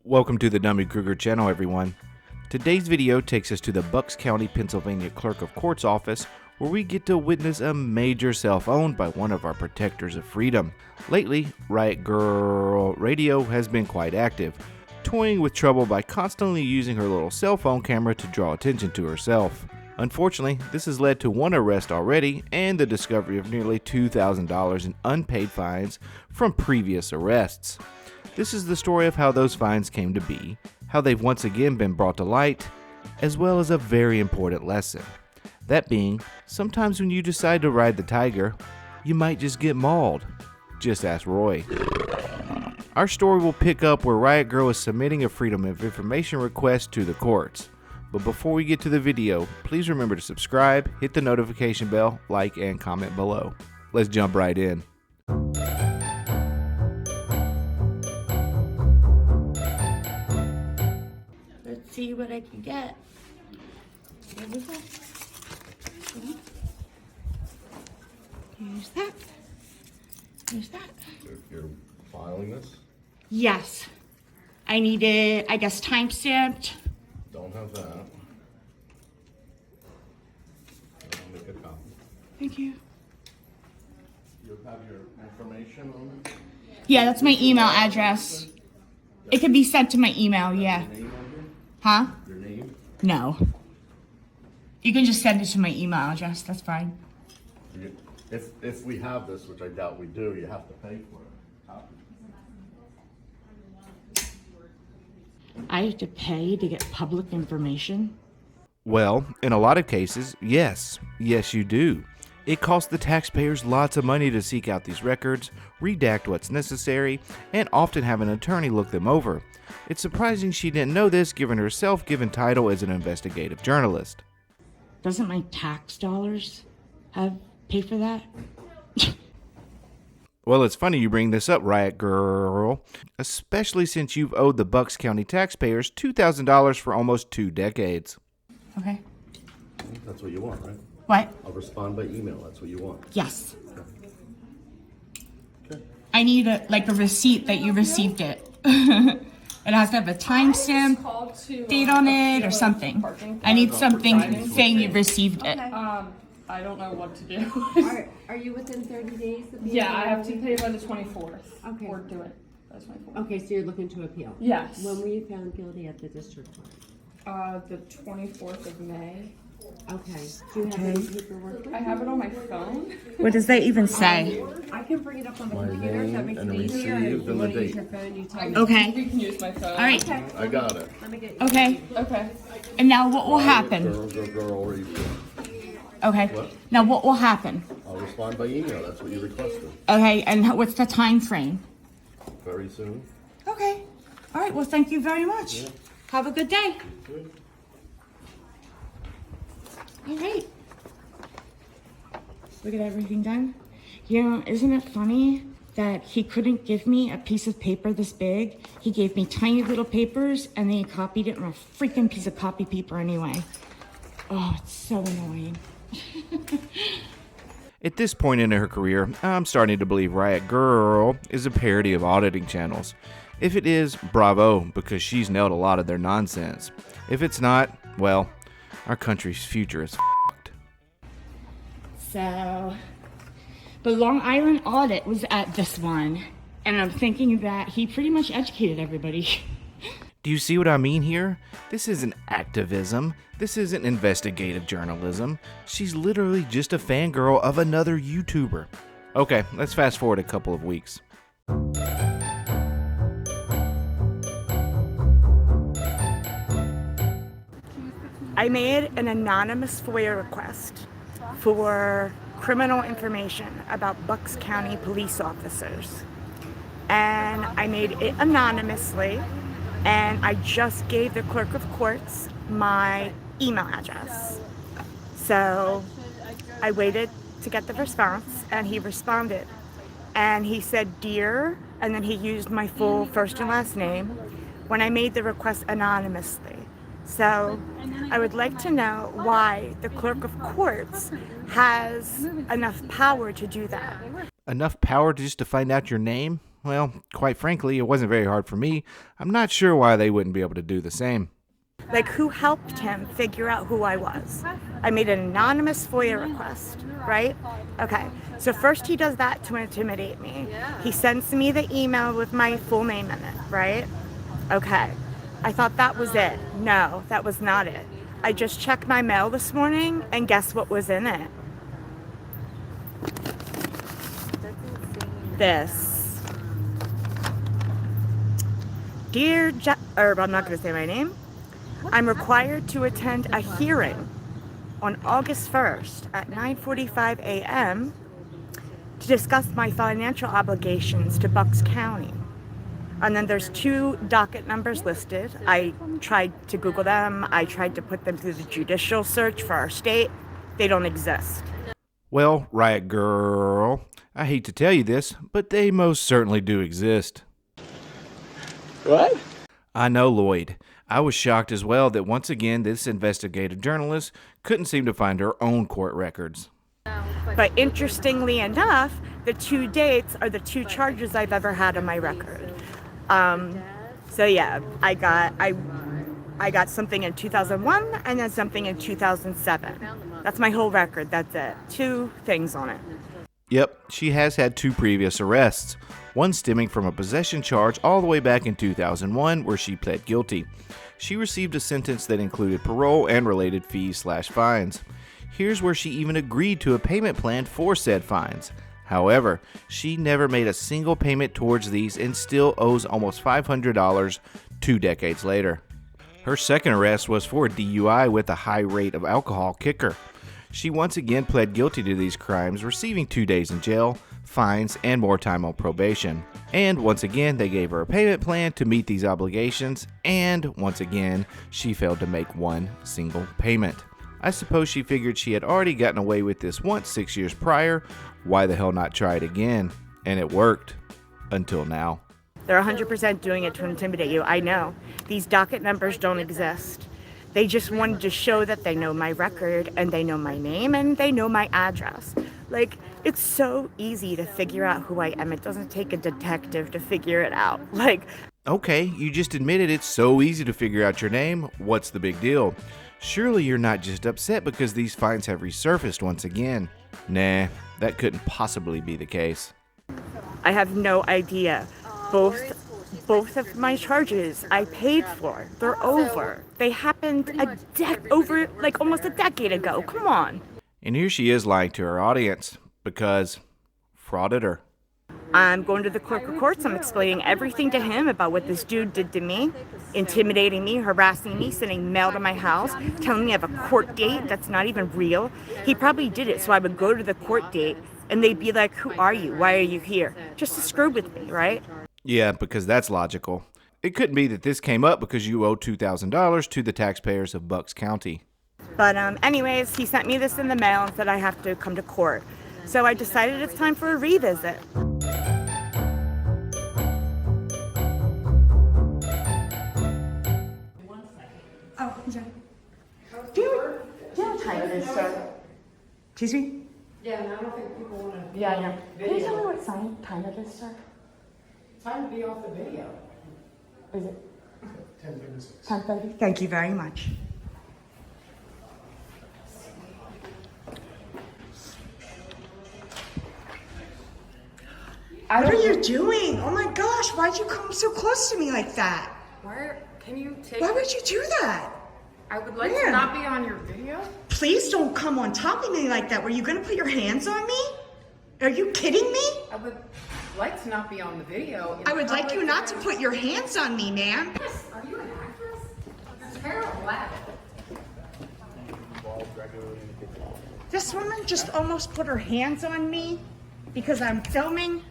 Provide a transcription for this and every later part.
Welcome to the thedummykruger channel, everyone. Today's video takes us to the Bucks County, Pennsylvania Clerk of Court's office, where we get to witness a major self-owned by one of our protectors of freedom. Lately, Riot Girl Radio has been quite active, toying with trouble by constantly using her little cell phone camera to draw attention to herself. Unfortunately, this has led to one arrest already and the discovery of nearly $2,000 in unpaid fines from previous arrests. This is the story of how those fines came to be, how they've once again been brought to light, as well as a very important lesson. That being, sometimes when you decide to ride the tiger, you might just get mauled. Just ask Roy. Our story will pick up where Riot Girl is submitting a Freedom of Information request to the courts. But before we get to the video, please remember to subscribe, hit the notification bell, like, and comment below. Let's jump right in. Let's see what I can get. Here we go. Here's that. Here's that. You're filing this? Yes. I need it, I guess, time-stamped. Don't have that. I'll make a copy. Thank you. You have your information on it? Yeah, that's my email address. It can be sent to my email, yeah. Your name on here? Huh? Your name? No. You can just send it to my email address, that's fine. If we have this, which I doubt we do, you have to pay for it. Copy. I have to pay to get public information? Well, in a lot of cases, yes. Yes, you do. It costs the taxpayers lots of money to seek out these records, redact what's necessary, and often have an attorney look them over. It's surprising she didn't know this given her self-given title as an investigative journalist. Doesn't my tax dollars pay for that? Well, it's funny you bring this up, Riot Girl, especially since you've owed the Bucks County taxpayers $2,000 for almost 2 decades. Okay. That's what you want, right? What? I'll respond by email. That's what you want. Yes. Okay. I need a receipt that you received it. It has to have a timestamp, date on it, or something. I need something saying you received it. I don't know what to do. Are you within 30 days? Yeah, I have to pay by the 24th. Okay. Or do it by the 24th. Okay, so you're looking to appeal? Yes. When were you found guilty at the district court? The 24th of May. Okay. Do you have any paperwork? with I you? have it on my phone. What does that even say? I can bring it up on the My computer if that name makes and it the easier. receipt If you and want the to use date. your phone, you tell me. Okay. You can use my phone. All right. I got it. Let me get Okay. Okay. And now what will happen? Girl, radio. Okay. What? Now what will happen? I'll respond by email. That's what you requested. Okay. And what's the time frame? Very soon. Okay. All right. Well, thank you very much. Yeah. Have a good day. Good. All right. We get everything done. You know, isn't it funny that he couldn't give me a piece of paper this big? He gave me tiny little papers and then he copied it on a freaking piece of copy paper anyway. Oh, it's so annoying. At this point in her career, I'm starting to believe Riot Girl is a parody of auditing channels. If it is, bravo, because she's nailed a lot of their nonsense. If it's not, well, our country's future is f***ed. So, the Long Island audit was at this one, and I'm thinking that he pretty much educated everybody. Do you see what I mean here? This isn't activism. This isn't investigative journalism. She's literally just a fangirl of another YouTuber. Okay, let's fast forward a couple of weeks. I made an anonymous FOIA request for criminal information about Bucks County police officers. And I made it anonymously, and I just gave the clerk of courts my email address. So I waited to get the response, and he responded. And he said, "Dear," and then he used my full first and last name when I made the request anonymously. So I would like to know why the clerk of courts has enough power to do that. Enough power just to find out your name? well, quite frankly, it wasn't very hard for me. I'm not sure why they wouldn't be able to do the same. Like, who helped him figure out who I was? I made an anonymous FOIA request, right? Okay, so first he does that to intimidate me. He sends me the email with my full name in it, right? Okay, I thought that was it. No, that was not it. I just checked my mail this morning, and guess what was in it? This. Dear I'm not going to say my name. I'm required to attend a hearing on August 1st at 9:45 a.m. to discuss my financial obligations to Bucks County. And then there's 2 docket numbers listed. I tried to Google them. I tried to put them through the judicial search for our state. They don't exist. Well, Riot Girl, I hate to tell you this, but they most certainly do exist. What? I know, Lloyd. I was shocked as well that once again this investigative journalist couldn't seem to find her own court records. But interestingly enough, the 2 dates are the 2 charges I've ever had on my record. So yeah, I got something in 2001 and then something in 2007. That's my whole record. That's it. 2 things on it. Yep, she has had 2 previous arrests, one stemming from a possession charge all the way back in 2001 where she pled guilty. She received a sentence that included parole and related fees/fines. Here's where she even agreed to a payment plan for said fines. However, she never made a single payment towards these and still owes almost $500 2 decades later. Her second arrest was for DUI with a high rate of alcohol kicker. She once again pled guilty to these crimes, receiving 2 days in jail, fines, and more time on probation. And once again, they gave her a payment plan to meet these obligations, and once again, she failed to make one single payment. I suppose she figured she had already gotten away with this once 6 years prior. Why the hell not try it again? And it worked. Until now. They're 100% doing it to intimidate you. I know. These docket numbers don't exist. They just wanted to show that they know my record and they know my name and they know my address. Like, it's so easy to figure out who I am. It doesn't take a detective to figure it out. Like, okay, you just admitted it's so easy to figure out your name. What's the big deal? Surely you're not just upset because these fines have resurfaced once again. Nah, that couldn't possibly be the case. I have no idea. Both of my charges I paid for. They're over. They happened over like almost a decade ago. Come on. And here she is lying to her audience because Frauditor. I'm going to the clerk of courts. I'm explaining everything to him about what this dude did to me, intimidating me, harassing me, sending mail to my house, telling me I have a court date that's not even real. He probably did it so I would go to the court date and they'd be like, who are you? Why are you here? Just to screw with me, right? Yeah, because that's logical. It couldn't be that this came up because you owe $2,000 to the taxpayers of Bucks County. But anyways, he sent me this in the mail and said I have to come to court. So I decided it's time for a revisit. Oh, I'm sorry. Do you know what time it is, sir? Excuse me? Yeah, and I don't think people want to. Yeah, I know. Can you tell me what time it is, sir? Time to be off the video. Is it 10:30? Thank you very much. What are you doing? Oh my gosh, why'd you come so close to me like that? Where can you take? Why would you do that? I would like to not be on your video. Please don't come on top of me like that. Were you gonna put your hands on me? Are you kidding me? I would like to not be on the video. I would like you not to put your hands on me, ma'am. Are you an actress? It's very black. This woman just almost put her hands on me because I'm filming.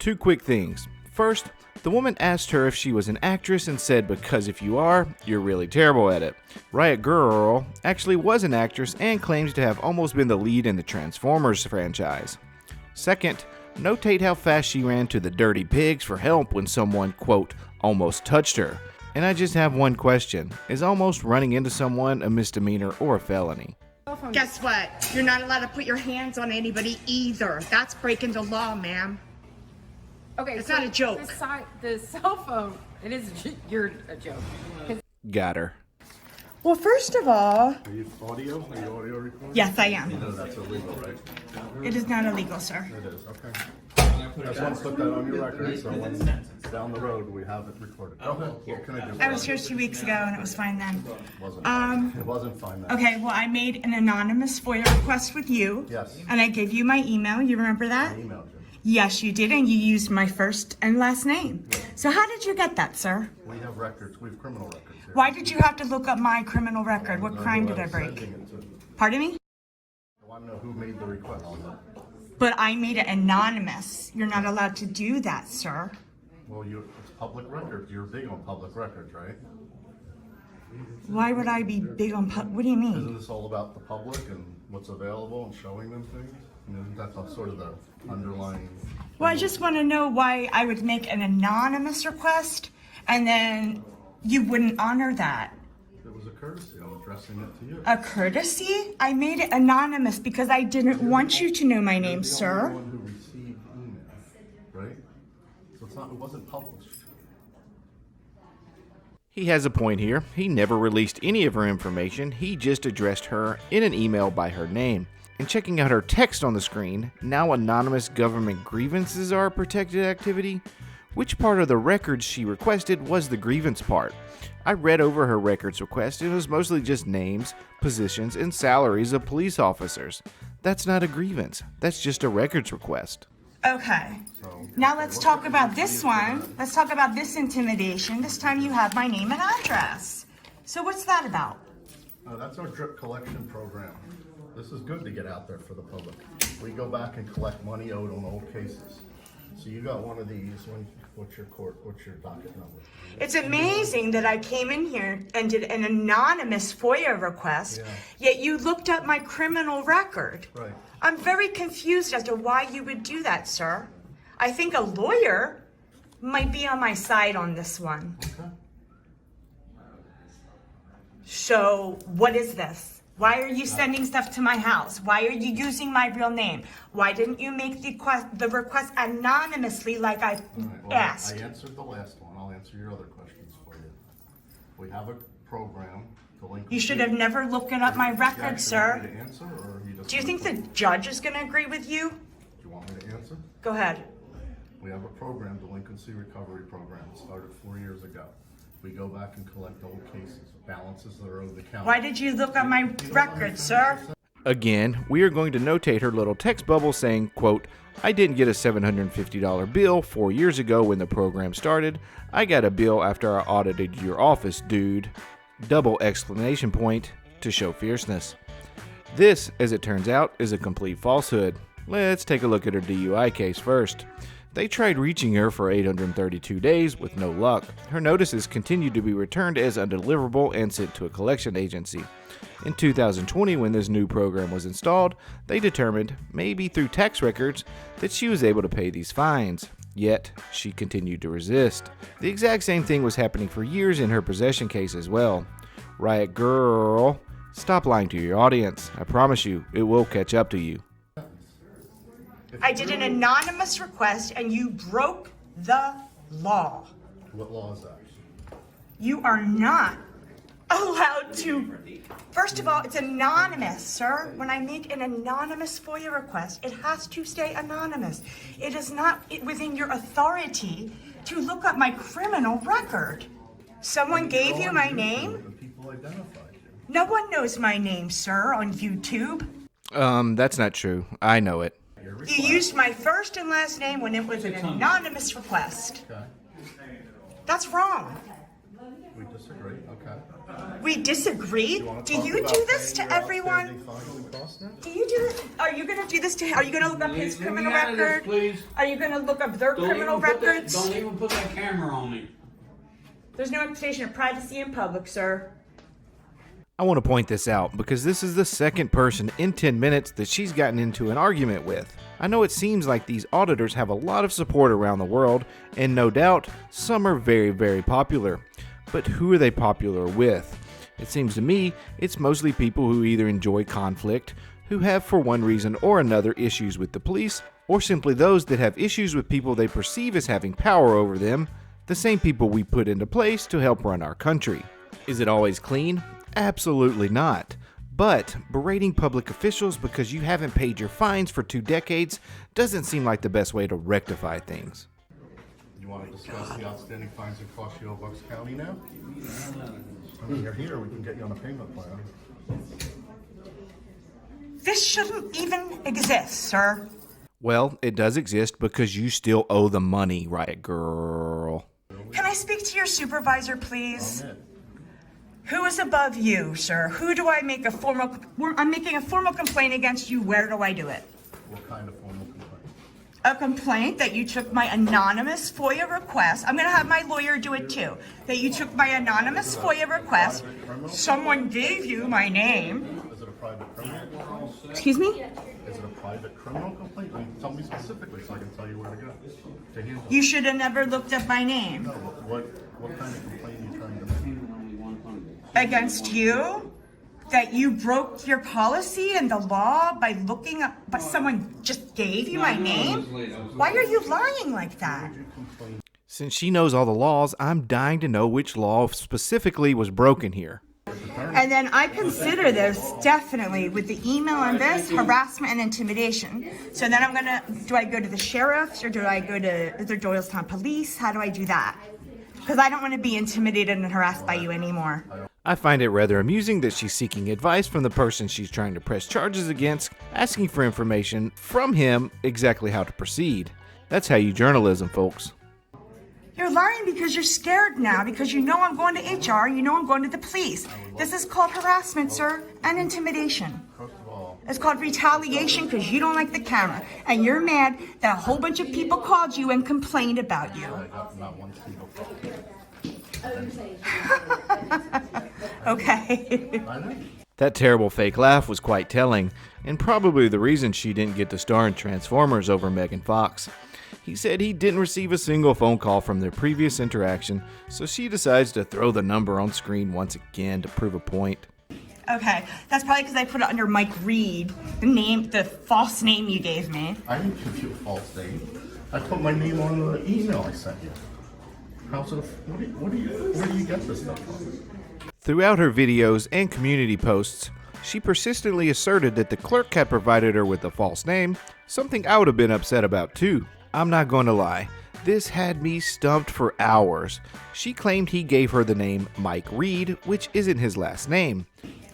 2 quick things. First, the woman asked her if she was an actress and said, because if you are, you're really terrible at it. Riot Girl actually was an actress and claims to have almost been the lead in the Transformers franchise. Second, notate how fast she ran to the dirty pigs for help when someone, quote, almost touched her. And I just have one question. Is almost running into someone a misdemeanor or a felony? Guess what? You're not allowed to put your hands on anybody either. That's breaking the law, ma'am. Okay, It's so not a joke. The cell phone, it is, you're a joke. Got her. Well, first of all, Are you audio? Are you audio recording? yes, I am. No, that's illegal, right? It is not illegal, sir. It is, okay. I just want to put that on your record, so when down the road, we have it recorded. Go ahead, what can I do? I was here 2 weeks ago and it was fine then. It wasn't fine then. Okay, well, I made an anonymous FOIA request with you. Yes. And I gave you my email. You remember that? I emailed you. Yes, you did, and you used my first and last name. So how did you get that, sir? We have records, we have criminal records here. Why did you have to look up my criminal record? What crime did I break? Sending it to. Pardon me? I want to know who made the request. But I made it anonymous. You're not allowed to do that, sir. Well, it's public records. You're big on public records, right? Why would I be big on what do you mean? Isn't this all about the public and what's available and showing them things? I mean, that's sort of the underlying. Well, I just want to know why I would make an anonymous request and then you wouldn't honor that. It was a courtesy. I'm addressing it to you. A courtesy? I made it anonymous because I didn't want you to know my name, You're the sir. only one who received email, right? So it wasn't published. He has a point here. He never released any of her information. He just addressed her in an email by her name. And checking out her text on the screen, now anonymous government grievances are a protected activity. Which part of the records she requested was the grievance part? I read over her records request. It was mostly just names, positions, and salaries of police officers. That's not a grievance. That's just a records request. Okay. Now let's talk about this one. Let's talk about this intimidation. This time you have my name and address. So what's that about? That's our drip collection program. This is good to get out there for the public. We go back and collect money owed on old cases. So you got one of these. What's your docket number? It's amazing that I came in here and did an anonymous FOIA request, yet you looked up my criminal record. Right. I'm very confused as to why you would do that, sir. I think a lawyer might be on my side on this one. Okay. So, what is this? Why are you sending stuff to my house? Why are you using my real name? Why didn't you make the request anonymously like I asked? I answered the last one. I'll answer your other questions for you. We have a program. You should have never looked up my record, sir. Do you want me to answer, or you just Do you think the judge is going to agree with you? Do you want me to answer? Go ahead. We have a program, delinquency recovery program, started 4 years ago. We go back and collect old cases, balances that are owed the county. Why did you look up my record, sir? Again, we are going to notate her little text bubble saying, quote, I didn't get a $750 bill 4 years ago when the program started. I got a bill after I audited your office, dude. Double exclamation point to show fierceness. This, as it turns out, is a complete falsehood. Let's take a look at her DUI case first. They tried reaching her for 832 days with no luck. Her notices continued to be returned as undeliverable and sent to a collection agency. In 2020, when this new program was installed, they determined, maybe through tax records, that she was able to pay these fines. Yet, she continued to resist. The exact same thing was happening for years in her possession case as well. Riot Girl, stop lying to your audience. I promise you, it will catch up to you. I did an anonymous request and you broke the law. What law is that? You are not allowed to. First of all, it's anonymous, sir. When I make an anonymous FOIA request, it has to stay anonymous. It is not within your authority to look up my criminal record. Someone gave you my name? The people identified you. No one knows my name, sir, on YouTube. That's not true. I know it. You used my first and last name when it was an anonymous request. Okay. That's wrong. We disagree. Okay. We disagree? Do you do this to everyone? Do you do this? Are you going to do this to him? Are you going to look up his criminal record? Please. Are you going to look up their criminal records? Don't even put that camera on me. There's no expectation of privacy in public, sir. I want to point this out because this is the second person in 10 minutes that she's gotten into an argument with. I know it seems like these auditors have a lot of support around the world, and no doubt some are very, very popular. But who are they popular with? It seems to me it's mostly people who either enjoy conflict, who have for one reason or another issues with the police, or simply those that have issues with people they perceive as having power over them, the same people we put into place to help run our country. Is it always clean? Absolutely not. But berating public officials because you haven't paid your fines for 2 decades doesn't seem like the best way to rectify things. You want to discuss the outstanding fines and costs you owe Bucks County now? I mean, you're here, we can get you on a payment plan. This shouldn't even exist, sir. Well, it does exist because you still owe the money, Riot Girl. Can I speak to your supervisor, please? Amen. Who is above you, sir? Who do I make a formal... I'm making a formal complaint against you. Where do I do it? What kind of formal complaint? A complaint that you took my anonymous FOIA request. I'm going to have my lawyer do it too. That you took my anonymous FOIA request. Someone gave you my name. Is it a private criminal? Excuse me? Is it a private criminal complaint? I mean, tell me specifically so I can tell you where to go to handle it. You should have never looked up my name. No, what kind of complaint are you trying to make? Against you? That you broke your policy and the law by looking up, but someone just gave you my name? Why are you lying like that? Since she knows all the laws, I'm dying to know which law specifically was broken here. And then I consider this definitely with the email on this harassment and intimidation. So then do I go to the sheriffs or do I go to the Doylestown police? How do I do that? Because I don't want to be intimidated and harassed by you anymore. I find it rather amusing that she's seeking advice from the person she's trying to press charges against, asking for information from him exactly how to proceed. That's how you journalism, folks. You're lying because you're scared now, because you know I'm going to HR, you know I'm going to the police. This is called harassment, sir, and intimidation. First of all, It's called retaliation because you don't like the camera. And you're mad that a whole bunch of people called you and complained about you. I got not one single call. Okay. I know. That terrible fake laugh was quite telling, and probably the reason she didn't get to star in Transformers over Megan Fox. He said he didn't receive a single phone call from their previous interaction, so she decides to throw the number on screen once again to prove a point. Okay, that's probably because I put it under Mike Reed, the false name you gave me. I didn't give you a false name. I put my name on the email I sent you. How's it? Where do you get this stuff from? Throughout her videos and community posts, she persistently asserted that the clerk had provided her with a false name, something I would have been upset about too. I'm not going to lie, this had me stumped for hours. She claimed he gave her the name Mike Reed, which isn't his last name.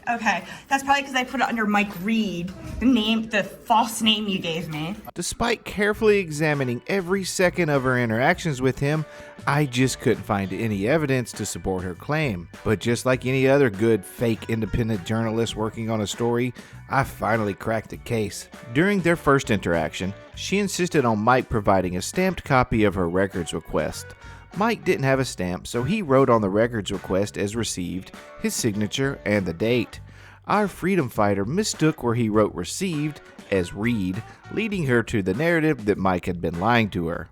Okay, that's probably because I put it under Mike Reed, the false name you gave me. Despite carefully examining every second of her interactions with him, I just couldn't find any evidence to support her claim. But just like any other good, fake, independent journalist working on a story, I finally cracked the case. During their first interaction, she insisted on Mike providing a stamped copy of her records request. Mike didn't have a stamp, so he wrote on the records request as received, his signature, and the date. Our freedom fighter mistook where he wrote received as read, leading her to the narrative that Mike had been lying to her.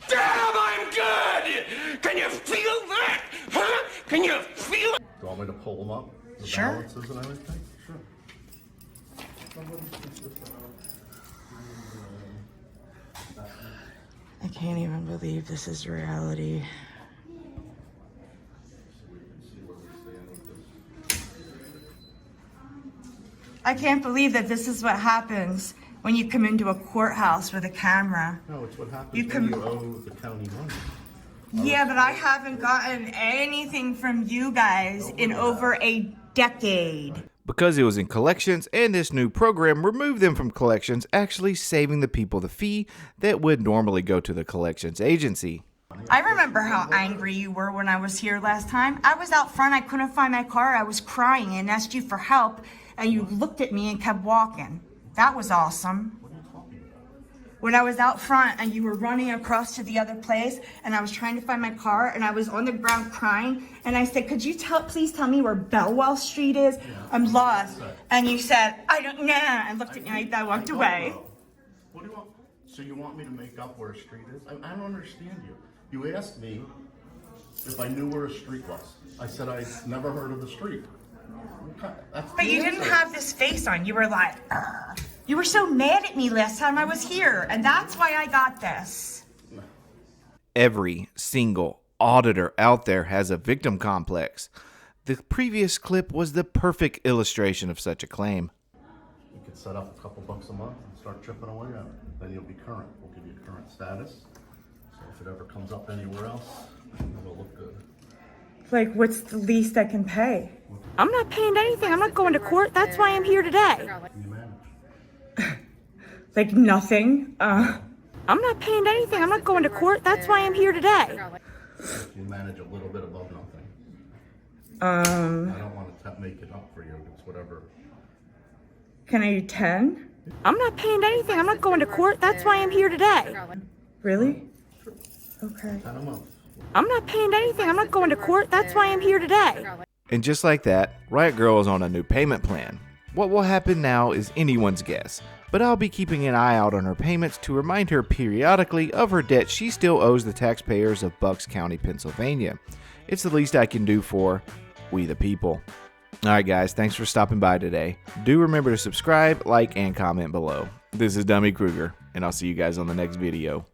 Damn, I'm good! Can you feel that? Huh? Can you feel it? Do you want me to pull them up? The Sure. balances and everything? Sure. I can't even believe this is reality. I can't believe that this is what happens when you come into a courthouse with a camera. No, it's what happens You when can- you owe the county money. Yeah, but I haven't gotten anything from you guys in over a decade. Because it was in collections, and this new program removed them from collections, actually saving the people the fee that would normally go to the collections agency. I remember how angry you were when I was here last time. I was out front, I couldn't find my car, I was crying and asked you for help, and you looked at me and kept walking. That was awesome. When I was out front and you were running across to the other place and I was trying to find my car and I was on the ground crying and I said, could you please tell me where Bellwell Street is? I'm lost. And you said, I don't know, and looked at me like that, walked away. What do you want? So you want me to make up where a street is? I don't understand you. You asked me if I knew where a street was. I said I never heard of the street. Okay, that's But the you didn't answer. have this face on. You were like, "Argh." You were so mad at me last time I was here, and that's why I got this. Every single auditor out there has a victim complex. The previous clip was the perfect illustration of such a claim. You could set up a couple bucks a month and start chipping away at it. Then you'll be current. We'll give you current status. So if it ever comes up anywhere else, it'll look good. Like, what's the least I can pay? I'm not paying anything. I'm not going to court. That's why I'm here today. You manage. Like, nothing? I'm not paying anything. I'm not going to court. That's why I'm here today. You manage a little bit above nothing. Um, I don't want to make it up for you. It's whatever. Can I do 10? I'm not paying anything. I'm not going to court. That's why I'm here today. Really? Okay. 10 a month. I'm not paying anything. I'm not going to court. That's why I'm here today. And just like that, Riot Girl is on a new payment plan. What will happen now is anyone's guess, but I'll be keeping an eye out on her payments to remind her periodically of her debt she still owes the taxpayers of Bucks County, Pennsylvania. It's the least I can do for we the people. Alright guys, thanks for stopping by today. Do remember to subscribe, like, and comment below. This is Dummy Kruger, and I'll see you guys on the next video.